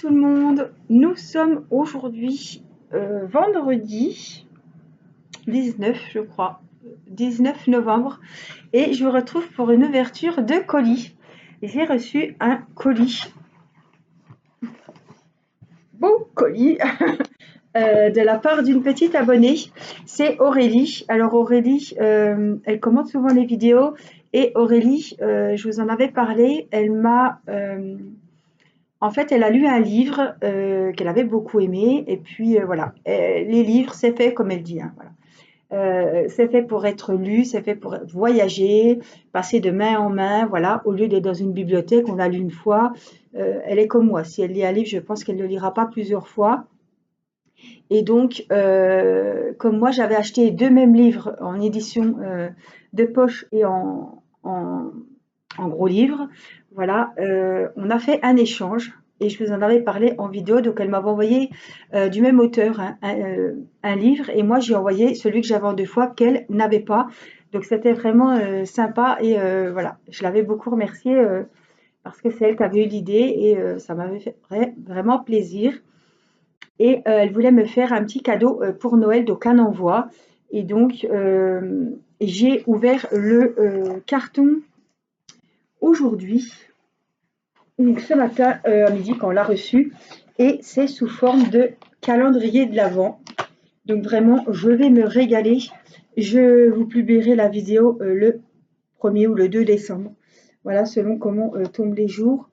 tout le monde, nous sommes aujourd'hui vendredi 19 je crois, 19 novembre et je vous retrouve pour une ouverture de colis. J'ai reçu un colis, beau colis, de la part d'une petite abonnée, c'est Aurélie. Alors Aurélie, elle commente souvent les vidéos et Aurélie, je vous en avais parlé, elle m'a... en fait, elle a lu un livre qu'elle avait beaucoup aimé et puis voilà. Les livres, c'est fait comme elle dit, hein, voilà. C'est fait pour être lu, c'est fait pour voyager, passer de main en main, voilà. Au lieu d'être dans une bibliothèque, on l'a lu une fois. Elle est comme moi. Si elle lit un livre, je pense qu'elle ne le lira pas plusieurs fois. Et donc, comme moi, j'avais acheté deux mêmes livres en édition de poche et en gros livre. Voilà, on a fait un échange et je vous en avais parlé en vidéo. Donc, elle m'avait envoyé du même auteur hein, un livre et moi, j'ai envoyé celui que j'avais en deux fois qu'elle n'avait pas. Donc, c'était vraiment sympa et voilà, je l'avais beaucoup remerciée parce que c'est elle qui avait eu l'idée et ça m'avait fait vraiment plaisir. Et elle voulait me faire un petit cadeau pour Noël, donc un envoi. Et donc, j'ai ouvert le carton aujourd'hui, donc ce matin à midi quand on l'a reçu, et c'est sous forme de calendrier de l'Avent. Donc vraiment, je vais me régaler. Je vous publierai la vidéo le 1er ou le 2 décembre. Voilà, selon comment tombent les jours.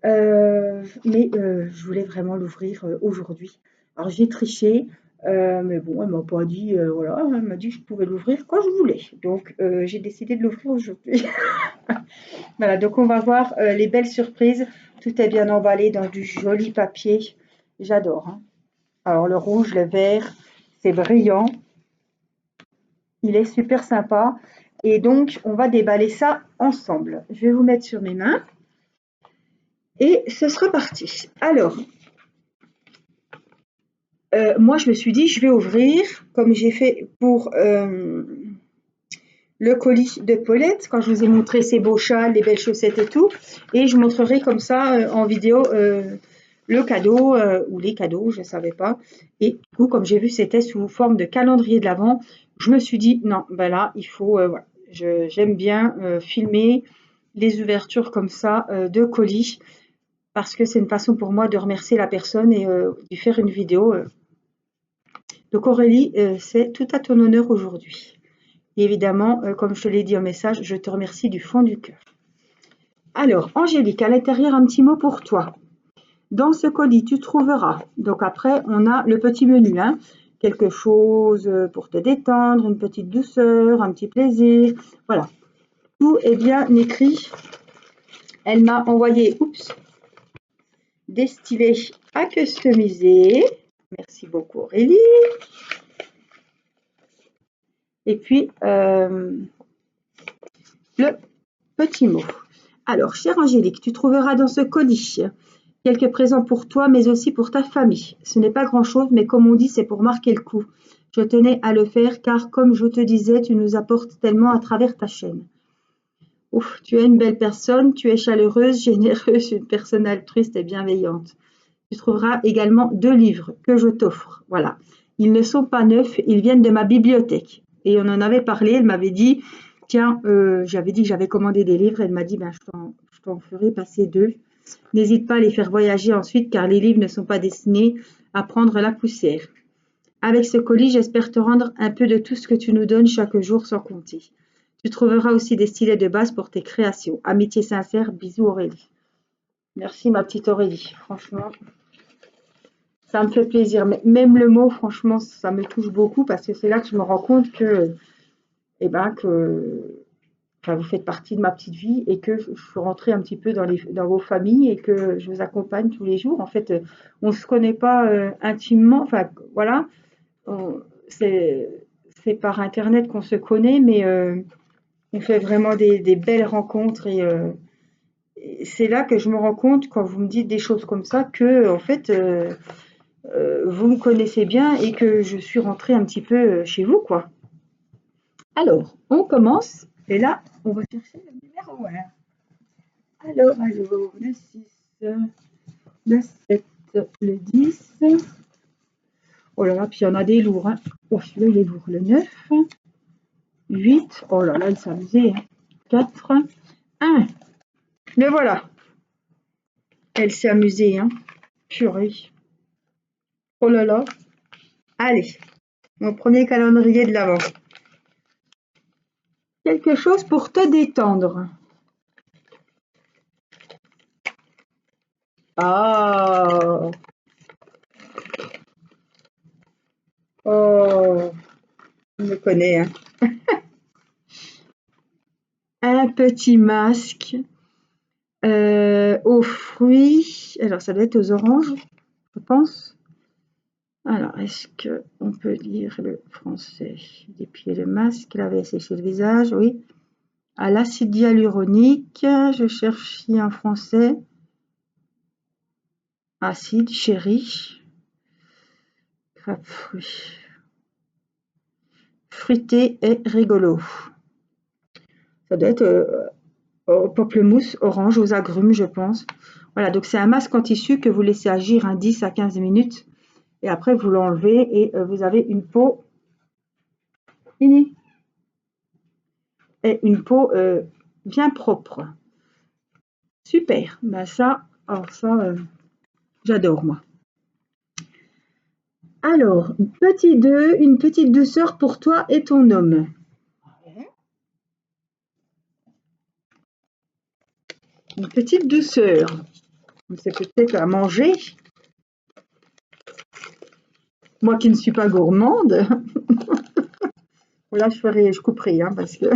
Mais je voulais vraiment l'ouvrir aujourd'hui. Alors j'ai triché, mais bon, elle m'a pas dit, voilà, elle m'a dit que je pouvais l'ouvrir quand je voulais. Donc j'ai décidé de l'ouvrir aujourd'hui. Voilà, donc on va voir les belles surprises. Tout est bien emballé dans du joli papier. J'adore, hein. Alors le rouge, le vert, c'est brillant. Il est super sympa. Et donc on va déballer ça ensemble. Je vais vous mettre sur mes mains. Et ce sera parti. Alors, moi je me suis dit, je vais ouvrir, comme j'ai fait pour le colis de Paulette, quand je vous ai montré ses beaux châles, les belles chaussettes et tout. Et je montrerai comme ça en vidéo le cadeau ou les cadeaux, je ne savais pas. Et du coup, comme j'ai vu, c'était sous forme de calendrier de l'Avent. Je me suis dit, non, ben là, il faut, voilà. J'aime bien filmer les ouvertures comme ça de colis parce que c'est une façon pour moi de remercier la personne et de faire une vidéo. Donc Aurélie, c'est tout à ton honneur aujourd'hui. Et évidemment, comme je te l'ai dit en message, je te remercie du fond du cœur. Alors, Angélique, à l'intérieur, un petit mot pour toi. Dans ce colis, tu trouveras, donc après, on a le petit menu, hein, quelque chose pour te détendre, une petite douceur, un petit plaisir, voilà. Tout est bien écrit. Elle m'a envoyé, des stylets à customiser. Merci beaucoup Aurélie. Et puis, le petit mot. Alors, chère Angélique, tu trouveras dans ce colis quelques présents pour toi, mais aussi pour ta famille. Ce n'est pas grand-chose, mais comme on dit, c'est pour marquer le coup. Je tenais à le faire car, comme je te disais, tu nous apportes tellement à travers ta chaîne. Ouf, tu es une belle personne, tu es chaleureuse, généreuse, une personne altruiste et bienveillante. Tu trouveras également deux livres que je t'offre. Voilà. Ils ne sont pas neufs, ils viennent de ma bibliothèque. Et on en avait parlé, elle m'avait dit, tiens, j'avais dit que j'avais commandé des livres, elle m'a dit, ben, je t'en ferai passer deux. N'hésite pas à les faire voyager ensuite car les livres ne sont pas destinés à prendre la poussière. Avec ce colis, j'espère te rendre un peu de tout ce que tu nous donnes chaque jour sans compter. Tu trouveras aussi des stylets de base pour tes créations. Amitié sincère, bisous Aurélie. Merci ma petite Aurélie, franchement. Ça me fait plaisir. Mais même le mot, franchement, ça me touche beaucoup parce que c'est là que je me rends compte que, eh ben, enfin, vous faites partie de ma petite vie et que je suis rentrée un petit peu dans vos familles et que je vous accompagne tous les jours. En fait, on ne se connaît pas intimement. Enfin, voilà. C'est par Internet qu'on se connaît, mais on fait vraiment des belles rencontres et c'est là que je me rends compte quand vous me dites des choses comme ça que, en fait, vous me connaissez bien et que je suis rentrée un petit peu chez vous, quoi. Alors, on commence. Et là, on va chercher le numéro 1. Alors, le 6, le 7, le 10. Oh là là, puis il y en a des lourds. Hein. Oh, celui-là, il est lourd. Le 9. 8. Oh là là, il s'est amusé. Hein. 4. 1. Le voilà. Elle s'est amusée. Hein. Purée. Oh là là. Allez. Mon premier calendrier de l'Avent. Quelque chose pour te détendre. Ah. Oh. On me connaît. Hein. Un petit masque aux fruits. Alors, ça doit être aux oranges, je pense. Alors, est-ce qu'on peut lire le français? Dépiler le masque, laver et sécher le visage, oui. À l'acide hyaluronique, je cherche ici en français. Acide, chéri. Grappe fruits. Fruité et rigolo. Ça doit être au pamplemousse, orange, aux agrumes, je pense. Voilà, donc c'est un masque en tissu que vous laissez agir 10 à 15 minutes. Et après, vous l'enlevez et vous avez une peau finie. Et une peau bien propre. Super. Ben ça, alors ça, j'adore, moi. Alors, une petite douceur pour toi et ton homme. Une petite douceur. C'est peut-être à manger. Moi qui ne suis pas gourmande. Là, je couperai, hein, parce que...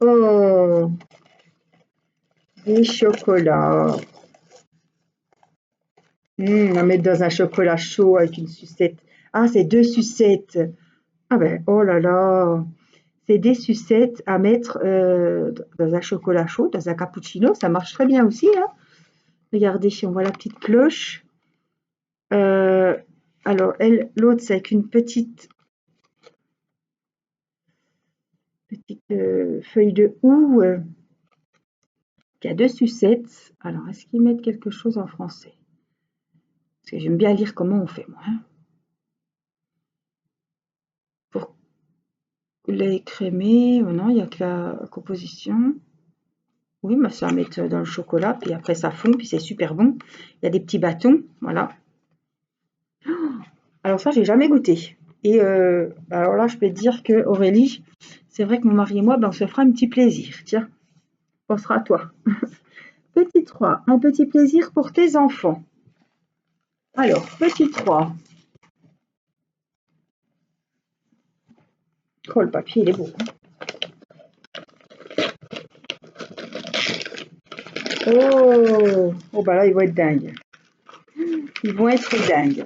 Oh, des chocolats. À mettre dans un chocolat chaud avec une sucette. Ah, c'est 2 sucettes. Ah ben, oh là là. C'est des sucettes à mettre dans un chocolat chaud, dans un cappuccino. Ça marche très bien aussi. Hein. Regardez, on voit la petite cloche. Alors, l'autre, c'est avec une petite feuille de houx qui a 2 sucettes. Alors, est-ce qu'ils mettent quelque chose en français? Parce que j'aime bien lire comment on fait, moi. Hein. Pour les crémer, non, il n'y a que la composition. Oui, mais ça va mettre dans le chocolat, puis après ça fond, puis c'est super bon. Il y a des petits bâtons, voilà. Alors ça, j'ai jamais goûté. Et alors là, je peux te dire que Aurélie, c'est vrai que mon mari et moi, ben, on se fera un petit plaisir. Tiens, on pensera à toi. Petit 3, un petit plaisir pour tes enfants. Alors, petit 3. Oh, le papier, il est beau. Oh, oh bah là, ils vont être dingues. Ils vont être dingues.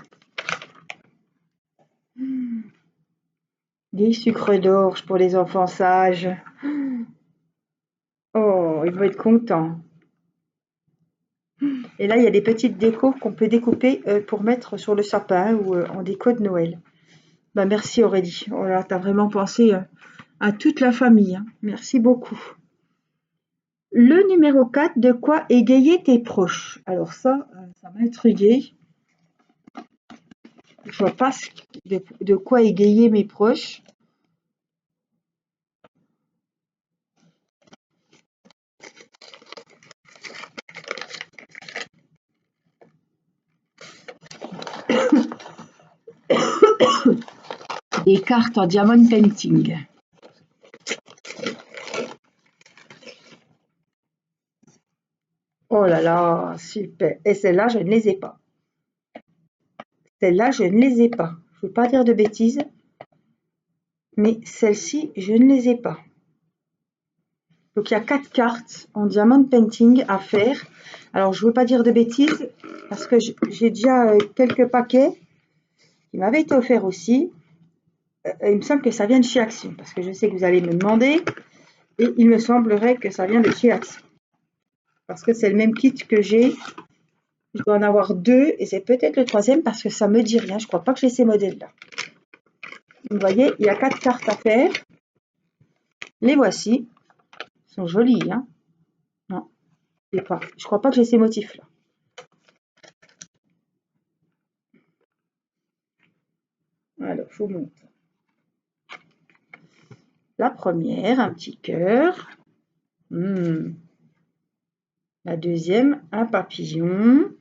Des sucres d'orge pour les enfants sages. Oh, ils vont être contents. Et là, il y a des petites décos qu'on peut découper pour mettre sur le sapin ou en déco de Noël. Bah, merci Aurélie. Oh là, t'as vraiment pensé à toute la famille. Hein. Merci beaucoup. Le numéro 4, de quoi égayer tes proches. Alors ça m'a intriguée. Je vois pas de quoi égayer mes proches. Des cartes en diamond painting. Oh là là, super. Et celles-là, je ne les ai pas. Celles-là, je ne les ai pas. Je ne veux pas dire de bêtises. Mais celles-ci, je ne les ai pas. Donc il y a 4 cartes en diamond painting à faire. Alors je ne veux pas dire de bêtises parce que j'ai déjà quelques paquets qui m'avaient été offerts aussi. Il me semble que ça vient de chez Action parce que je sais que vous allez me demander et il me semblerait que ça vient de chez Action parce que c'est le même kit que j'ai. Je dois en avoir 2 et c'est peut-être le 3e parce que ça me dit rien. Je ne crois pas que j'ai ces modèles-là. Vous voyez, il y a 4 cartes à faire. Les voici. Ils sont jolis, hein. Non, je ne crois pas que j'ai ces motifs-là. vous montre. La première, un petit cœur. La deuxième, un papillon.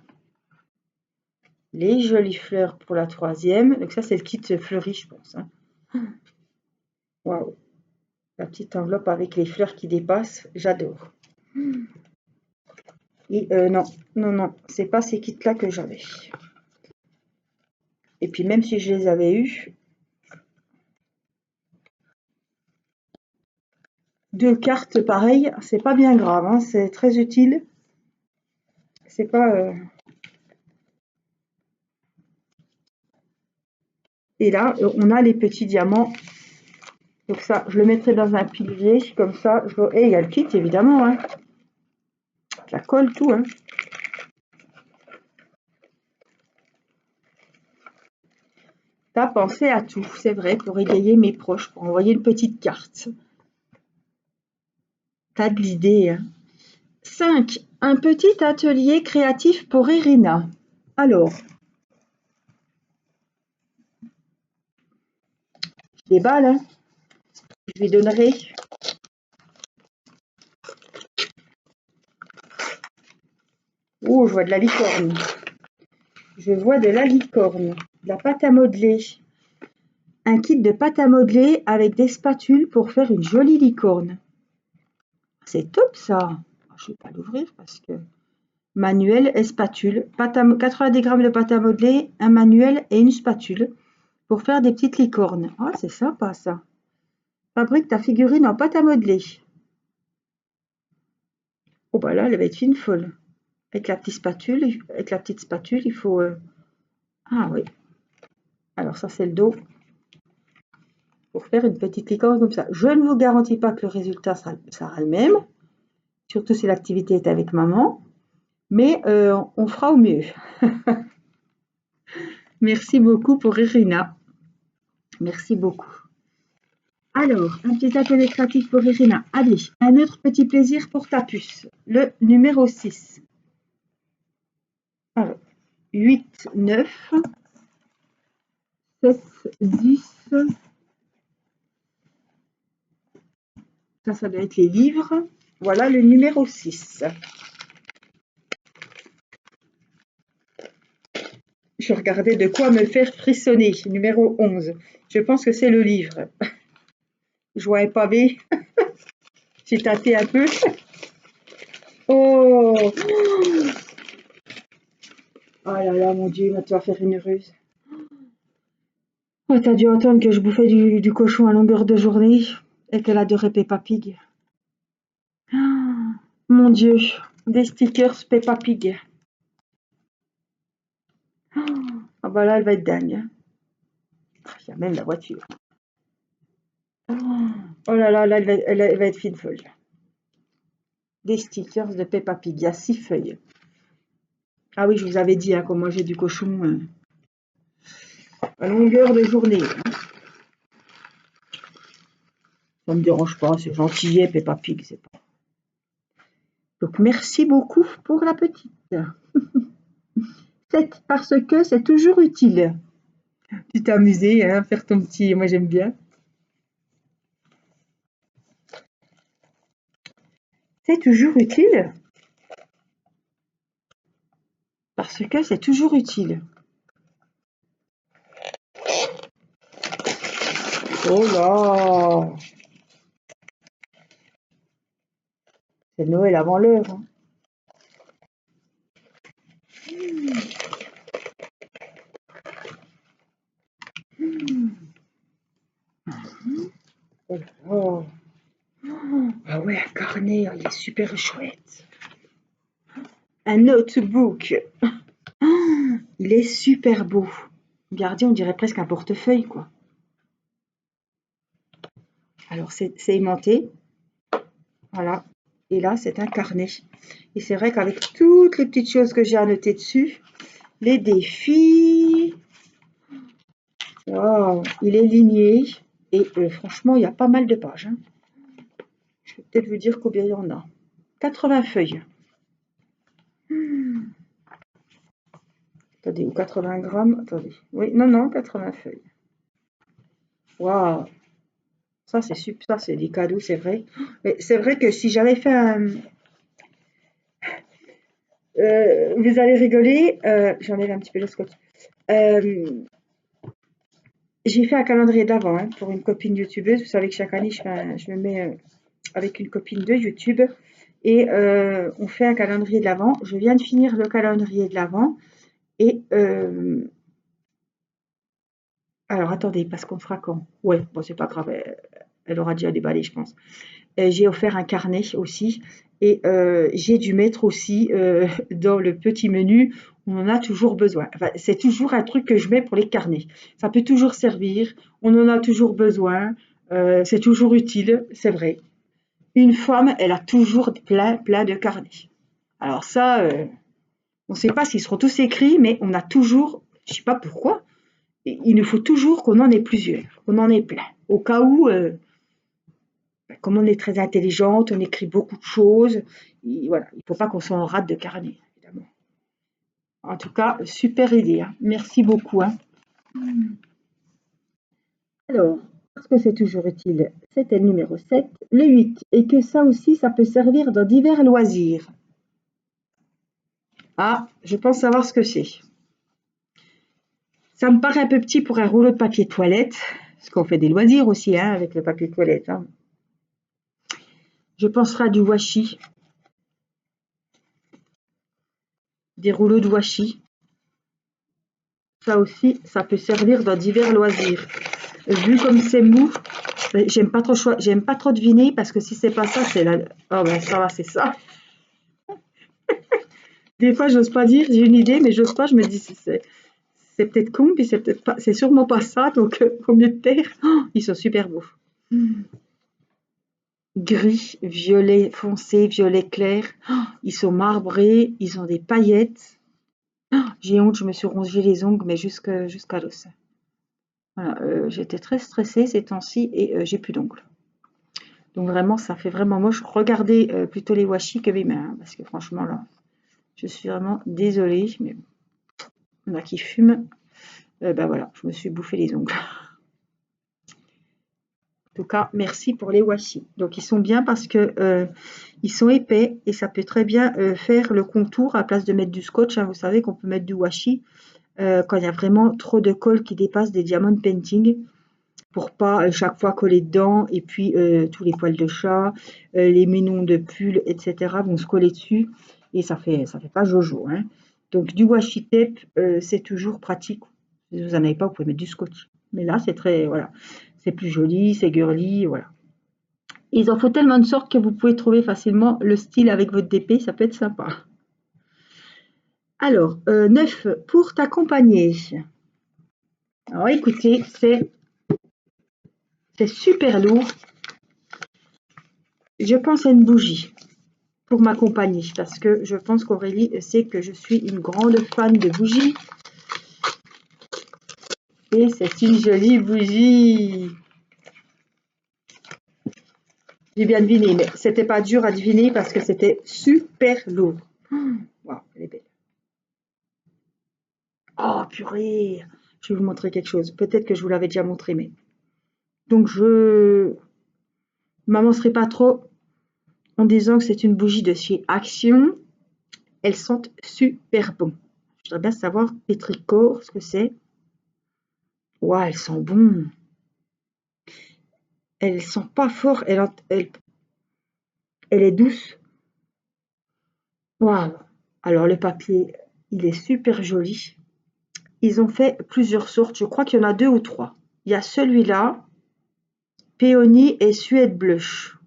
Les jolies fleurs pour la troisième. Donc ça, c'est le kit fleuri, je pense. Hein. Waouh! La petite enveloppe avec les fleurs qui dépassent, j'adore. Et non, c'est pas ces kits-là que j'avais. Et puis même si je les avais eus, 2 cartes pareilles, c'est pas bien grave, hein, c'est très utile. C'est pas. Et là, on a les petits diamants. Donc ça, je le mettrai dans un pilier, comme ça. Et il y a le kit, évidemment. Hein. La colle, tout. Hein. T'as pensé à tout, c'est vrai, pour égayer mes proches, pour envoyer une petite carte. T'as de l'idée. Hein. 5. Un petit atelier créatif pour Irina. Alors, je déballe. Hein. Je lui donnerai. Oh, je vois de la licorne. Je vois de la licorne. De la pâte à modeler. Un kit de pâte à modeler avec des spatules pour faire une jolie licorne. C'est top ça. Je ne vais pas l'ouvrir parce que... Manuel et spatule. 90 g de pâte à modeler, un manuel et une spatule pour faire des petites licornes. Ah, c'est sympa ça. Fabrique ta figurine en pâte à modeler. Oh bah là, elle va être fine folle. Avec la petite spatule, il faut... Ah oui. Alors ça, c'est le dos. Pour faire une petite licorne comme ça. Je ne vous garantis pas que le résultat sera le même. Surtout si l'activité est avec maman. Mais on fera au mieux. Merci beaucoup pour Irina. Merci beaucoup. Alors, un petit atelier créatif pour Irina. Allez, un autre petit plaisir pour ta puce. Le numéro 6. Alors, 8, 9, 7, 10. Ça doit être les livres. Voilà le numéro 6. Je regardais de quoi me faire frissonner. Numéro 11. Je pense que c'est le livre. Je vois un pavé. J'ai tâté un peu. Oh! Oh là là, mon Dieu, tu vas faire une heureuse. Oh, t'as dû entendre que je bouffais du cochon à longueur de journée et qu'elle adorait Peppa Pig. Oh, mon Dieu, des stickers Peppa Pig. Ah bah là, elle va être dingue. Il y a même la voiture. Oh là là, là elle va être fine folle. Des stickers de Peppa Pig, il y a 6 feuilles. Ah oui, je vous avais dit hein, comment j'ai du cochon à longueur de journée. Ça me dérange pas, c'est gentillet Peppa Pig, c'est pas. Donc merci beaucoup pour la petite. 7, parce que c'est toujours utile. Tu t'es amusé hein, à faire ton petit, moi j'aime bien. C'est toujours utile. Parce que c'est toujours utile. Oh là! C'est Noël avant l'heure. Hein. Oh. Ah ouais, un carnet, il est super chouette. Un notebook. Il est super beau. Regardez, on dirait presque un portefeuille, quoi. Alors, c'est aimanté. Voilà. Et là, c'est un carnet. Et c'est vrai qu'avec toutes les petites choses que j'ai à noter dessus, les défis... Oh, il est ligné. Et franchement, il y a pas mal de pages. Hein. Je vais peut-être vous dire combien il y en a. 80 feuilles. Attendez, ou 80 grammes. Attendez. Oui, non, 80 feuilles. Waouh, ça c'est super, ça c'est des cadeaux, c'est vrai. Mais c'est vrai que si j'avais fait un... vous allez rigoler, j'enlève un petit peu le scotch. Euh, j'ai fait un calendrier d'avant hein, pour une copine youtubeuse. Vous savez que chaque année, je me mets avec une copine de YouTube et on fait un calendrier de l'avant. Je viens de finir le calendrier de l'avant et alors attendez, parce qu'on fera quand? Ouais, bon c'est pas grave, elle aura déjà déballé, je pense. J'ai offert un carnet aussi et j'ai dû mettre aussi dans le petit menu, on en a toujours besoin. Enfin, c'est toujours un truc que je mets pour les carnets. Ça peut toujours servir, on en a toujours besoin, c'est toujours utile, c'est vrai. Une femme, elle a toujours plein de carnets. Alors ça, on ne sait pas s'ils seront tous écrits, mais on a toujours, je ne sais pas pourquoi, il nous faut toujours qu'on en ait plusieurs, qu'on en ait plein. Au cas où, comme on est très intelligente, on écrit beaucoup de choses, et voilà, il ne faut pas qu'on s'en rate de carnet, évidemment. En tout cas, super idée, hein. Merci beaucoup, hein. Alors, parce que c'est toujours utile, c'était le numéro 7, le 8, et que ça aussi, ça peut servir dans divers loisirs. Ah, je pense savoir ce que c'est. Ça me paraît un peu petit pour un rouleau de papier toilette, parce qu'on fait des loisirs aussi hein, avec le papier toilette. Hein. Je penserai à du washi, des rouleaux de washi. Ça aussi, ça peut servir dans divers loisirs. Vu comme c'est mou, j'aime pas trop deviner parce que si c'est pas ça, c'est la. Oh ben ça va, c'est ça. Des fois, j'ose pas dire, j'ai une idée, mais j'ose pas. Je me dis c'est peut-être con, puis c'est peut-être pas, c'est sûrement pas ça, donc au mieux de taire. Oh, ils sont super beaux. Gris, violet foncé, violet clair. Oh, ils sont marbrés, ils ont des paillettes. Oh, j'ai honte, je me suis rongé les ongles, mais jusqu'à l'os. Voilà, j'étais très stressée ces temps-ci et j'ai plus d'ongles. Donc vraiment, ça fait vraiment moche. Regardez plutôt les washi que mes mains, hein, parce que franchement là, je suis vraiment désolée, mais il y en a qui fument. Ben voilà, je me suis bouffé les ongles. En tout cas, merci pour les washi. Donc ils sont bien parce que ils sont épais et ça peut très bien faire le contour à place de mettre du scotch. Hein. Vous savez qu'on peut mettre du washi quand il y a vraiment trop de colle qui dépasse des diamond painting pour pas chaque fois coller dedans et puis tous les poils de chat, les ménons de pull, etc. vont se coller dessus et ça fait pas jojo. Hein. Donc du washi tape, c'est toujours pratique. Si vous en avez pas, vous pouvez mettre du scotch. Mais là, c'est très, voilà, c'est plus joli, c'est girly, voilà. Ils en font tellement de sortes que vous pouvez trouver facilement le style avec votre DP, ça peut être sympa. Alors, 9, pour t'accompagner. Alors écoutez, c'est super lourd. Je pense à une bougie pour m'accompagner parce que je pense qu'Aurélie sait que je suis une grande fan de bougies. Et c'est une jolie bougie. J'ai bien deviné, mais c'était pas dur à deviner parce que c'était super lourd. Wow, elle est belle. Oh purée, je vais vous montrer quelque chose. Peut-être que je vous l'avais déjà montré, mais donc je m'avancerai pas trop en disant que c'est une bougie de chez Action. Elles sentent super bon. Je voudrais bien savoir pétricor, ce que c'est. Ouah, elles sont bonnes. Elles sont pas fort. Elle est douce. Waouh. Alors le papier, il est super joli. Ils ont fait plusieurs sortes. Je crois qu'il y en a deux ou trois. Il y a celui-là, Péonie et Suède blush.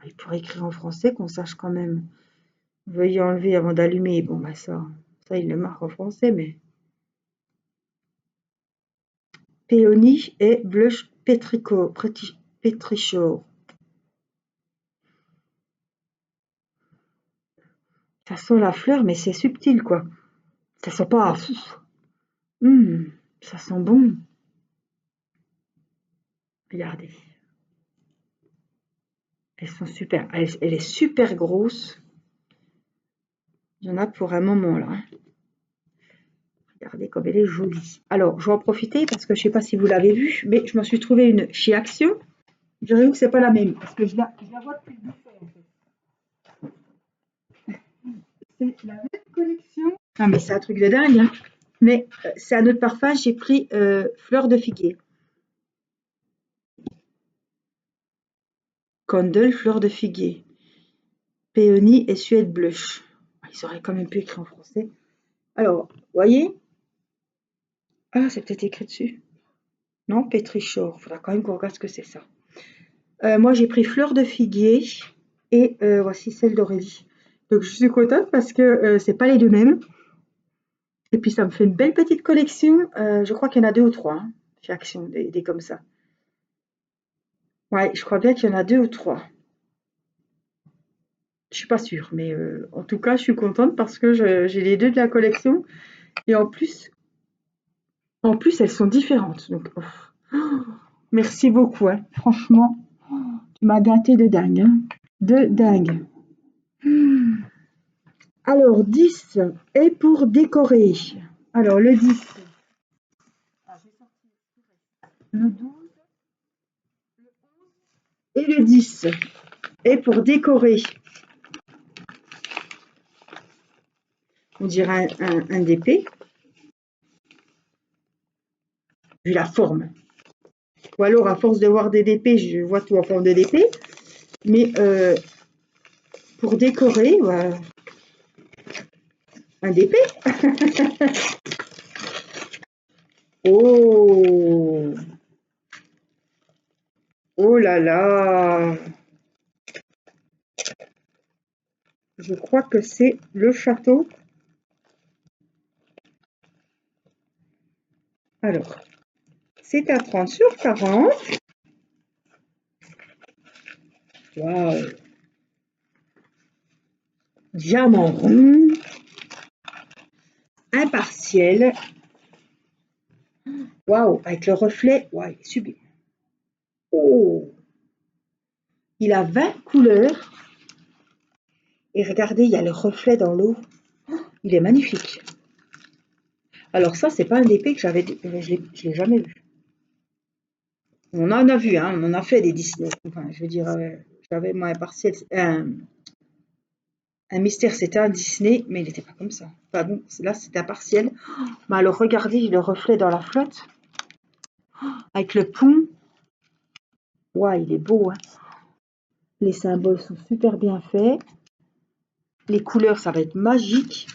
Il pourrait écrire en français qu'on sache quand même. Veuillez enlever avant d'allumer. Bon, bah ça, il le marque en français, mais. Péonie et blush pétrichor. Ça sent la fleur, mais c'est subtil, quoi. Ça sent pas. Ça sent bon. Regardez. Elles sont super. Elle est super grosse. Il y en a pour un moment, là. Regardez comme elle est jolie. Alors, je vais en profiter parce que je ne sais pas si vous l'avez vu, mais je m'en suis trouvé une chez Action. Je dirais que c'est pas la même parce que je la vois depuis le buffet en fait. C'est la même collection. Ah, mais c'est un truc de dingue, hein. Mais c'est un autre parfum. J'ai pris Fleur de Figuier. Candle, Fleur de Figuier. Péonie et Suède Blush. Ils auraient quand même pu écrire en français. Alors, vous voyez? Ah, c'est peut-être écrit dessus. Non, Pétrichor. Il faudra quand même qu'on regarde ce que c'est ça. Moi, j'ai pris Fleur de Figuier et voici celle d'Aurélie. Donc, je suis contente parce que c'est pas les deux mêmes. Et puis, ça me fait une belle petite collection. Je crois qu'il y en a 2 ou 3 hein, chez Action, des comme ça. Ouais, je crois bien qu'il y en a 2 ou 3. Je suis pas sûre, mais en tout cas, je suis contente parce que j'ai les 2 de la collection. Et en plus, elles sont différentes. Donc, merci beaucoup, hein. Franchement, tu m'as gâté de dingue, hein. De dingue. Alors, 10 est pour décorer. Alors, le 10, le 12 et le 10 est pour décorer. On dirait un DP, vu la forme. Ou alors, à force de voir des DP, je vois tout en forme de DP. Mais pour décorer, un DP. Oh, oh là là. Je crois que c'est le château. Alors, c'est à 30 sur 40. Waouh. Diamant rond. Impartiel. Waouh, avec le reflet. Waouh, il est sublime. Oh, il a 20 couleurs. Et regardez, il y a le reflet dans l'eau. Il est magnifique. Alors ça, c'est pas un épée que je l'ai jamais vu. On en a vu, hein, on en a fait des Disney. Enfin, je veux dire, j'avais moi un mystère, c'était un Disney, mais il n'était pas comme ça. Enfin bon, là, c'était un partiel. Mais alors, regardez le reflet dans la flotte. Avec le pont. Waouh, il est beau, hein. Les symboles sont super bien faits. Les couleurs, ça va être magique.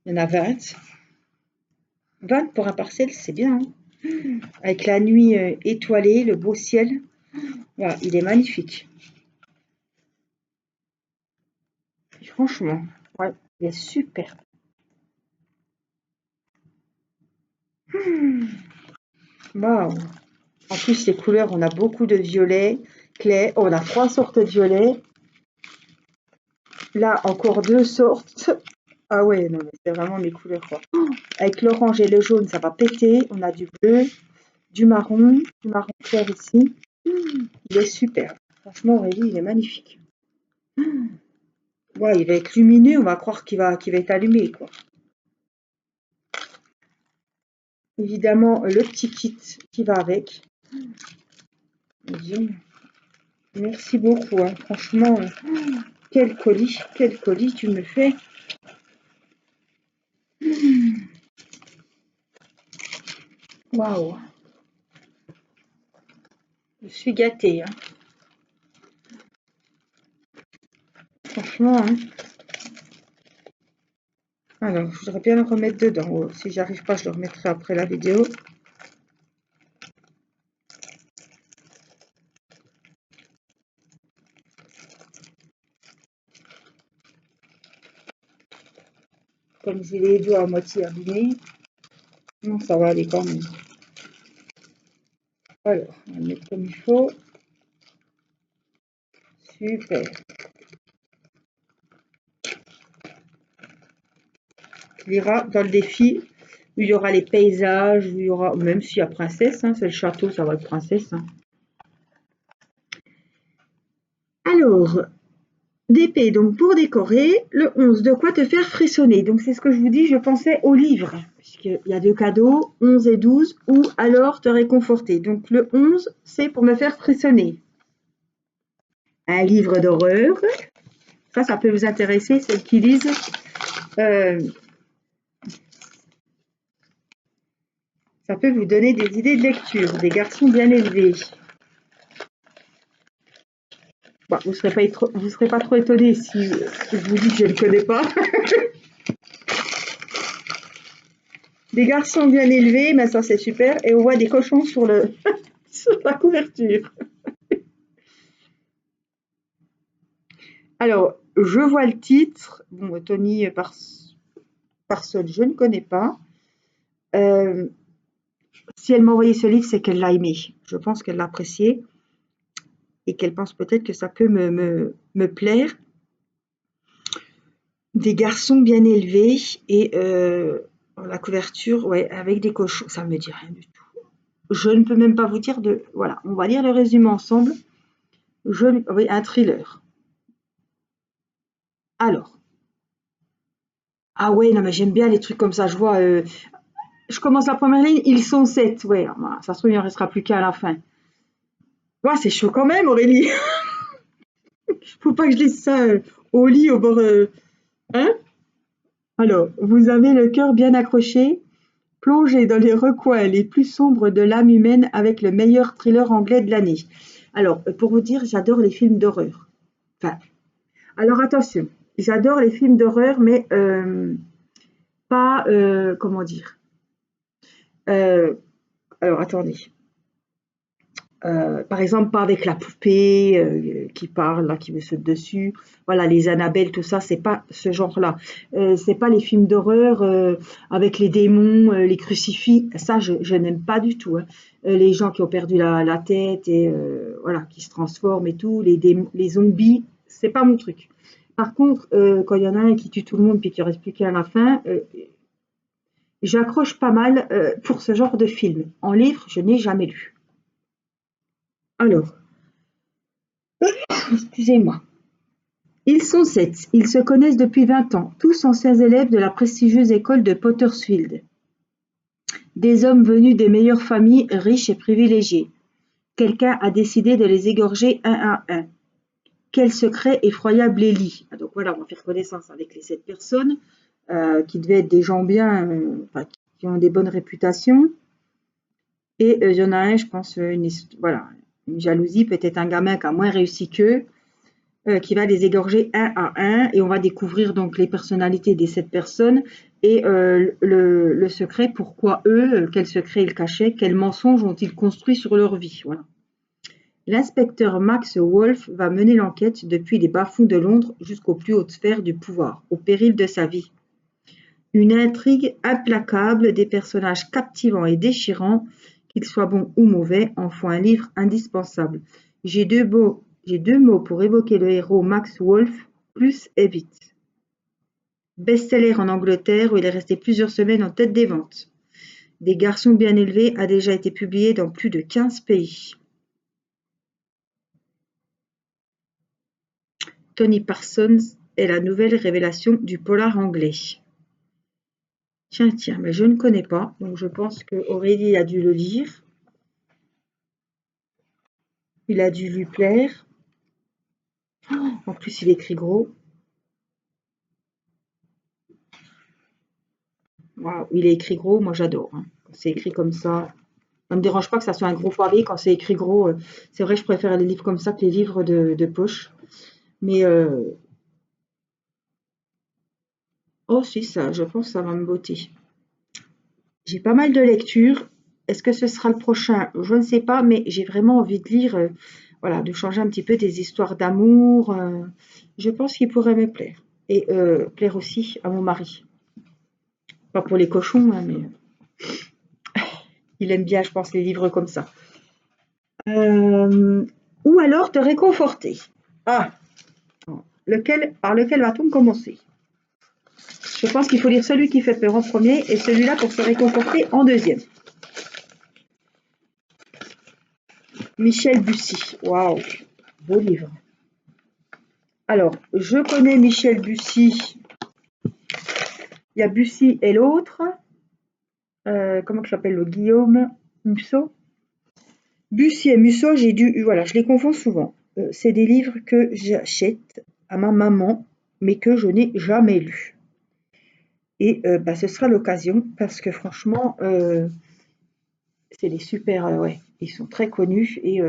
Il y en a 20. 20 pour un partiel, c'est bien, hein. Avec la nuit étoilée, le beau ciel. Voilà, il est magnifique. Franchement, ouais, il est super. Waouh. En plus, les couleurs, on a beaucoup de violet clair. Oh, on a 3 sortes de violet. Là, encore 2 sortes. Ah ouais, non, mais c'est vraiment mes couleurs, quoi. Avec l'orange et le jaune, ça va péter. On a du bleu, du marron clair ici. Il est super. Franchement, Aurélie, il est magnifique. Ouais, il va être lumineux, on va croire qu'il va être allumé, quoi. Évidemment, le petit kit qui va avec. Merci beaucoup, hein. Franchement, quel colis tu me fais. Waouh. Je suis gâtée, hein. Franchement, hein. Alors, je voudrais bien le remettre dedans. Oh, si j'arrive pas, je le remettrai après la vidéo. Comme j'ai les doigts à moitié abîmés. Non, ça va aller quand même. Alors, on va le mettre comme il faut. Super. Il ira dans le défi où il y aura les paysages, où il y aura, même s'il y a princesse, hein, c'est le château, ça va être princesse, hein. Alors, D'épée, donc pour décorer. Le 11, de quoi te faire frissonner. Donc c'est ce que je vous dis, je pensais au livre, puisqu'il y a deux cadeaux, 11 et 12, ou alors te réconforter. Donc le 11, c'est pour me faire frissonner. Un livre d'horreur, ça peut vous intéresser, celles qui lisent. Euh, ça peut vous donner des idées de lecture, des garçons bien élevés. Bon, vous ne serez pas trop étonnés si je vous dis que je ne connais pas. Des garçons bien élevés, mais ça c'est super. Et on voit des cochons sur sur la couverture. Alors, je vois le titre. Bon, Tony Parsons, je ne connais pas. Euh, si elle m'a envoyé ce livre, c'est qu'elle l'a aimé. Je pense qu'elle l'a apprécié et qu'elle pense peut-être que ça peut me plaire. Des garçons bien élevés et la couverture, ouais, avec des cochons, ça me dit rien du tout. Je ne peux même pas vous dire de. Voilà, on va lire le résumé ensemble. Oui, un thriller. Alors, ah ouais, non mais j'aime bien les trucs comme ça. Je vois, je commence la première ligne, ils sont 7. Ouais, voilà, ça se trouve, il en restera plus qu'un à la fin. Ouais, c'est chaud quand même, Aurélie. Faut pas que je lise ça au lit, au bord. Hein? Alors, vous avez le cœur bien accroché, plongé dans les recoins les plus sombres de l'âme humaine avec le meilleur thriller anglais de l'année. Alors, pour vous dire, j'adore les films d'horreur. Enfin, alors attention, j'adore les films d'horreur, mais pas, comment dire. Euh, alors attendez. Par exemple, pas avec la poupée qui parle, là, qui me saute dessus. Voilà, les Annabelle, tout ça, c'est pas ce genre-là. C'est pas les films d'horreur avec les démons, les crucifix. Ça, je n'aime pas du tout, hein. Les gens qui ont perdu la tête et voilà, qui se transforment et tout, les zombies, c'est pas mon truc. Par contre, quand il y en a un qui tue tout le monde puis qui reste plus qu'à la fin, j'accroche pas mal pour ce genre de film. En livre, je n'ai jamais lu. Alors, excusez-moi. Ils sont 7, ils se connaissent depuis 20 ans, tous anciens élèves de la prestigieuse école de Pottersfield. Des hommes venus des meilleures familles, riches et privilégiées. Quelqu'un a décidé de les égorger un à un. Quel secret effroyable les lie. Donc voilà, on va faire connaissance avec les 7 personnes qui devaient être des gens bien, enfin, qui ont des bonnes réputations. Et il y en a un, je pense, voilà, une jalousie, peut-être un gamin qui a moins réussi qu'eux, qui va les égorger un à un et on va découvrir donc les personnalités des 7 personnes et le secret, pourquoi eux, quel secret ils cachaient, quels mensonges ont-ils construit sur leur vie. Voilà. L'inspecteur Max Wolff va mener l'enquête depuis les bas-fonds de Londres jusqu'aux plus hautes sphères du pouvoir, au péril de sa vie. Une intrigue implacable, des personnages captivants et déchirants, qu'ils soient bons ou mauvais, en font un livre indispensable. J'ai deux mots pour évoquer le héros Max Wolff, plus et vite. Best-seller en Angleterre où il est resté plusieurs semaines en tête des ventes. Des garçons bien élevés a déjà été publié dans plus de 15 pays. Tony Parsons est la nouvelle révélation du polar anglais. Tiens, mais je ne connais pas, donc je pense que Aurélie a dû le lire. Il a dû lui plaire. En plus, il écrit gros. Waouh, il est écrit gros, moi j'adore, hein. Quand c'est écrit comme ça, ça me dérange pas que ça soit un gros pavé quand c'est écrit gros. C'est vrai, je préfère les livres comme ça que les livres de poche. Mais oh si, ça, je pense que ça va me botter. J'ai pas mal de lectures. Est-ce que ce sera le prochain? Je ne sais pas, mais j'ai vraiment envie de lire, voilà, de changer un petit peu des histoires d'amour. Je pense qu'il pourrait me plaire. Et plaire aussi à mon mari. Pas pour les cochons, hein, mais il aime bien, je pense, les livres comme ça. Euh, ou alors te réconforter. Ah, par lequel va-t-on commencer? Je pense qu'il faut lire celui qui fait peur en premier et celui-là pour se réconforter en deuxième. Michel Bussy. Waouh, beau livre. Alors, je connais Michel Bussy. Il y a Bussy et l'autre. Comment je l'appelle, le Guillaume Musso. Bussy et Musso, voilà, je les confonds souvent. C'est des livres que j'achète à ma maman, mais que je n'ai jamais lus. Et bah, ce sera l'occasion parce que franchement, c'est des super, ouais, ils sont très connus et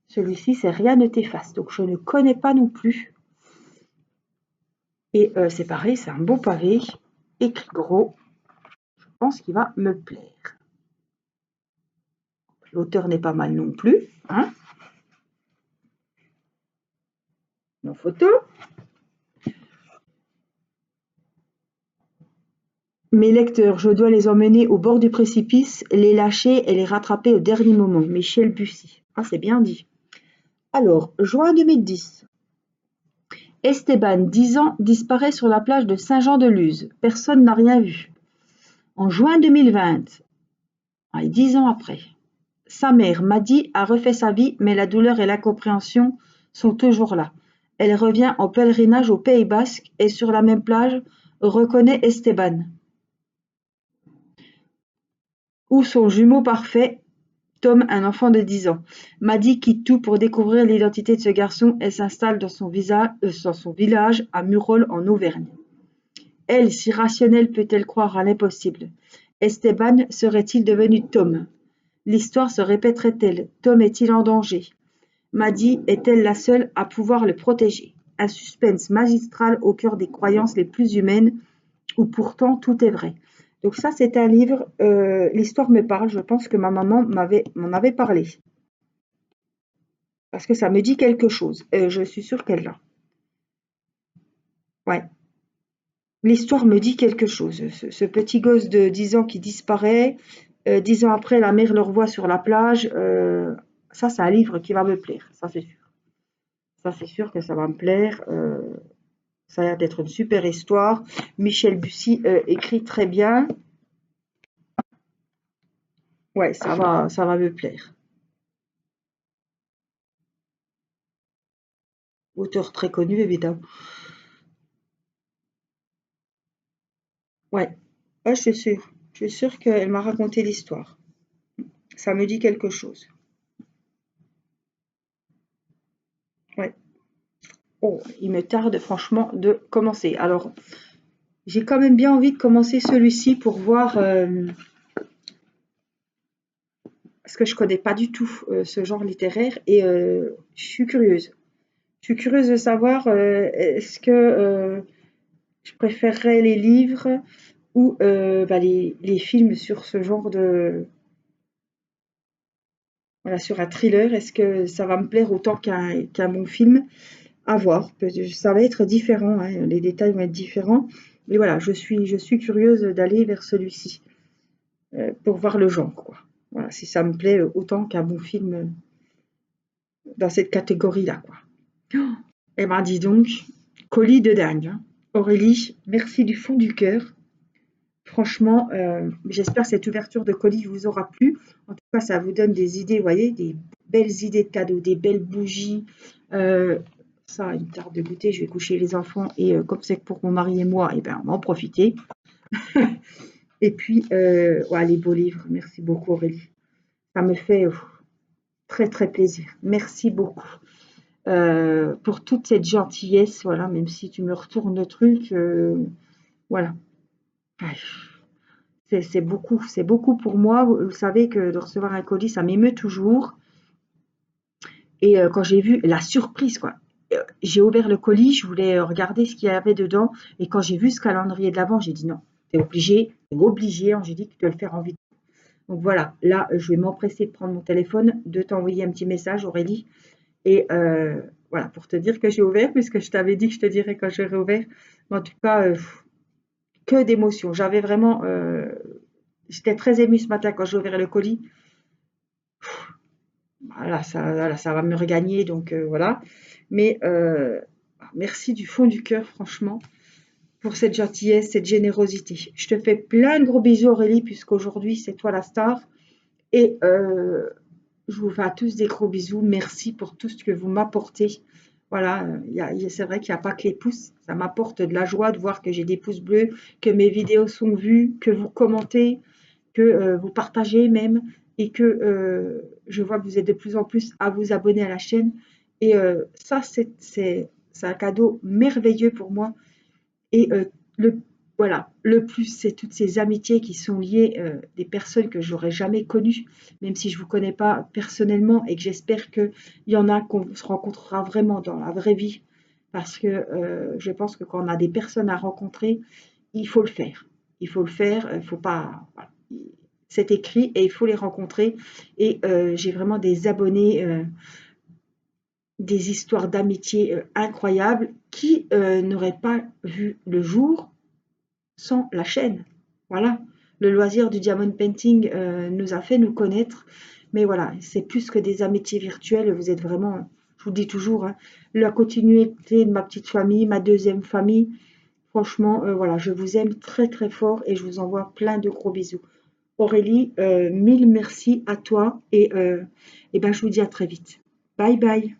celui-ci, c'est Rien ne t'efface. Donc je ne connais pas non plus. Et c'est pareil, c'est un beau pavé, écrit gros. Je pense qu'il va me plaire. L'auteur n'est pas mal non plus, hein. Nos photos. Mes lecteurs, je dois les emmener au bord du précipice, les lâcher et les rattraper au dernier moment. Michel Bussy. Ah, c'est bien dit. Alors, juin 2010. Esteban, 10 ans, disparaît sur la plage de Saint-Jean-de-Luz. Personne n'a rien vu. En juin 2020, 10 ans après, sa mère, Madi, a refait sa vie, mais la douleur et l'incompréhension sont toujours là. Elle revient en pèlerinage au Pays Basque et sur la même plage reconnaît Esteban. Ou son jumeau parfait, Tom, un enfant de 10 ans. Madi quitte tout pour découvrir l'identité de ce garçon et s'installe dans son village à Murol en Auvergne. Elle, si rationnelle, peut-elle croire à l'impossible? Esteban serait-il devenu Tom? L'histoire se répéterait-elle? Tom est-il en danger? Madi est-elle la seule à pouvoir le protéger? Un suspense magistral au cœur des croyances les plus humaines, où pourtant tout est vrai. Donc ça, c'est un livre, l'histoire me parle, je pense que ma maman m'en avait parlé. Parce que ça me dit quelque chose. Je suis sûre qu'elle l'a. Ouais. L'histoire me dit quelque chose. Ce petit gosse de 10 ans qui disparaît, 10 ans après, la mère le revoit sur la plage. Ça, c'est un livre qui va me plaire, ça c'est sûr. Ça, c'est sûr que ça va me plaire. Ça a l'air d'être une super histoire. Michel Bussy écrit très bien. Ouais, ça va me plaire. Auteur très connu, évidemment. Ouais, ouais, je suis sûre. Je suis sûre qu'elle m'a raconté l'histoire. Ça me dit quelque chose. Ouais. Oh, il me tarde franchement de commencer. Alors, j'ai quand même bien envie de commencer celui-ci pour voir, parce que je connais pas du tout ce genre littéraire et je suis curieuse. Je suis curieuse de savoir est-ce que je préférerais les livres ou bah, les films sur ce genre de, voilà, sur un thriller. Est-ce que ça va me plaire autant qu'un bon film? À voir. Ça va être différent, hein, les détails vont être différents. Mais voilà, je suis curieuse d'aller vers celui-ci pour voir le genre, quoi. Voilà, si ça me plaît autant qu'un bon film dans cette catégorie-là, quoi. Eh ben, dis donc, colis de dingue, hein. Aurélie, merci du fond du cœur. Franchement, j'espère que cette ouverture de colis vous aura plu. En tout cas, ça vous donne des idées, vous voyez, des belles idées de cadeaux, des belles bougies. Euh, Ça, il me tarde de goûter. Je vais coucher les enfants et comme c'est que pour mon mari et moi, eh ben, on va en profiter. Et puis, ouais, les beaux livres. Merci beaucoup, Aurélie. Ça me fait très, très plaisir. Merci beaucoup pour toute cette gentillesse. Voilà, même si tu me retournes le truc, voilà. Ouais, c'est beaucoup pour moi. Vous savez que de recevoir un colis, ça m'émeut toujours. Et quand j'ai vu la surprise, quoi. J'ai ouvert le colis, je voulais regarder ce qu'il y avait dedans. Et quand j'ai vu ce calendrier de l'Avent, j'ai dit non, t'es obligé, Angélique, de le faire en vidéo. Donc voilà, là, je vais m'empresser de prendre mon téléphone, de t'envoyer un petit message, Aurélie. Et voilà, pour te dire que j'ai ouvert, puisque je t'avais dit que je te dirais quand j'aurais ouvert. Mais en tout cas, que d'émotions. J'étais très émue ce matin quand j'ai ouvert le colis. Voilà, ça va me regagner, donc voilà. Mais merci du fond du cœur, franchement, pour cette gentillesse, cette générosité. Je te fais plein de gros bisous, Aurélie, puisqu'aujourd'hui, c'est toi la star. Et je vous fais à tous des gros bisous. Merci pour tout ce que vous m'apportez. Voilà, c'est vrai qu'il n'y a pas que les pouces. Ça m'apporte de la joie de voir que j'ai des pouces bleus, que mes vidéos sont vues, que vous commentez, que vous partagez même, et que je vois que vous êtes de plus en plus à vous abonner à la chaîne. Et ça, c'est un cadeau merveilleux pour moi. Et le, voilà, le plus, c'est toutes ces amitiés qui sont liées, des personnes que j'aurais jamais connues, même si je vous connais pas personnellement, et que j'espère qu'il y en a qu'on se rencontrera vraiment dans la vraie vie. Parce que je pense que quand on a des personnes à rencontrer, il faut le faire. Il faut le faire, il faut pas. Voilà. C'est écrit et il faut les rencontrer. Et j'ai vraiment des abonnés, des histoires d'amitié incroyables qui n'auraient pas vu le jour sans la chaîne. Voilà. Le loisir du diamond painting nous a fait nous connaître. Mais voilà, c'est plus que des amitiés virtuelles. Vous êtes vraiment, je vous le dis toujours, hein, la continuité de ma petite famille, ma deuxième famille. Franchement, voilà, je vous aime très très fort et je vous envoie plein de gros bisous. Aurélie, mille merci à toi et ben, je vous dis à très vite. Bye bye.